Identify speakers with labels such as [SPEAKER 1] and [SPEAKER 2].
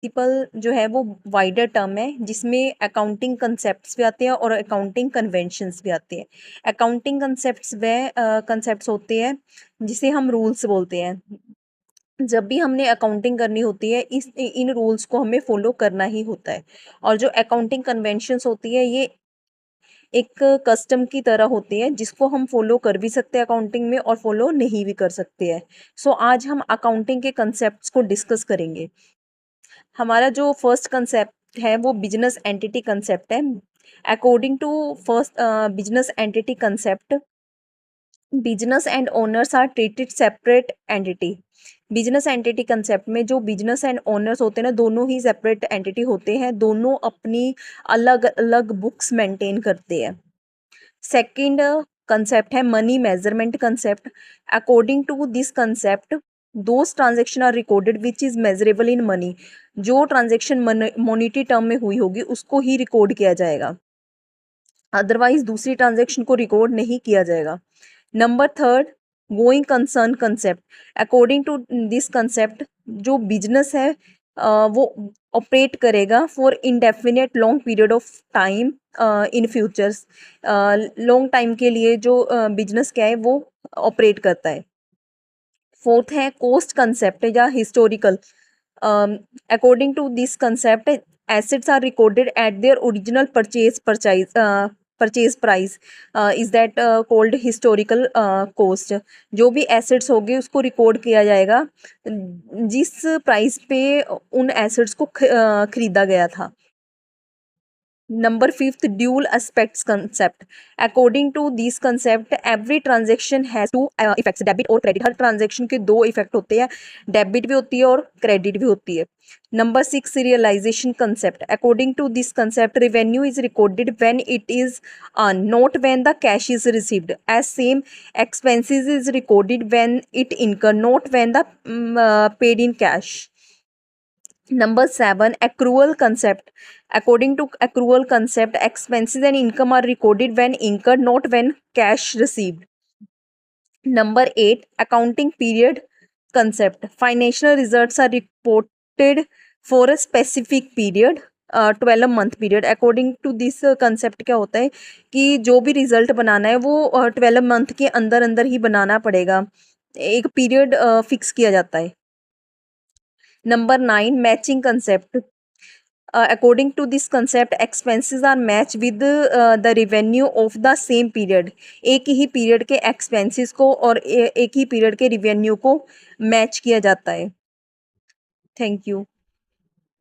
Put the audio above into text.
[SPEAKER 1] Principal जो है वो वाइडर टर्म है जिसमें अकाउंटिंग कंसेप्ट्स भी आते हैं और अकाउंटिंग कन्वेंशंस भी आते हैं। अकाउंटिंग कंसेप्ट्स वह कंसेप्ट्स होते हैं जिसे हम रूल्स बोलते हैं। जब भी हमने अकाउंटिंग करनी होती है इस इन रूल्स को हमें फॉलो करना ही होता है। और जो अकाउंटिंग कन्वेंशंस होती है ये एक कस्टम की तरह होती है जिसको हम फॉलो कर भी सकते हैं अकाउंटिंग में और फॉलो नहीं भी कर सकते हैं। सो आज हम अकाउंटिंग के कंसेप्ट्स को डिस्कस करेंगे। हमारा जो फर्स्ट कंसेप्ट है वो बिजनेस एंटिटी कंसेप्ट है। According to first business entity concept, business and owners are treated separate entity. Business entity concept में जो बिजनेस एंड ओनर्स होते हैं ना, दोनों ही सेपरेट एंटिटी होते हैं, दोनों अपनी अलग अलग बुक्स मेंटेन करते हैं। सेकंड कंसेप्ट है money measurement concept. According to this concept, those transaction are recorded which is measurable in money. जो ट्रांजेक्शन मॉनेटरी टर्म में हुई होगी उसको ही रिकॉर्ड किया जाएगा, अदरवाइज दूसरी ट्रांजेक्शन को रिकॉर्ड नहीं किया जाएगा। Number third, going concern concept. According to this concept, जो बिजनेस है वो ऑपरेट करेगा for indefinite long period of time in futures. Long time के लिए जो बिजनेस क्या है वो ऑपरेट करता है। फोर्थ है कोस्ट कंसेप्ट या historical. According to this concept, assets are recorded at their original purchase price, is that called historical cost. जो भी एसेट्स होंगे उसको रिकॉर्ड किया जाएगा जिस प्राइस पे उन एसेट्स को खरीदा गया था। Number fifth, dual aspects concept. According to this concept, every transaction has two effects, debit और क्रेडिट। हर ट्रांजेक्शन के दो इफेक्ट होते हैं, डेबिट भी होती है और क्रेडिट भी होती है। Number six, realisation concept. According to this concept, revenue is recorded when it is earn, not when the cash is received. As same, expenses is recorded when it incur, not when the paid in cash. Number seven, accrual concept. According to accrual concept, expenses and income are recorded when incurred, not when cash received. Number eight, accounting period concept. Financial results are reported for a specific period, 12 month period. According to this concept क्या होता है कि जो भी result बनाना है वो 12 month के अंदर अंदर ही बनाना पड़ेगा, एक पीरियड फिक्स किया जाता है। Number nine, matching concept. According to this concept, expenses are matched with the revenue of the same period. एक ही पीरियड के एक्सपेंसेस को और एक ही पीरियड के रिवेन्यू को मैच किया जाता है। Thank you.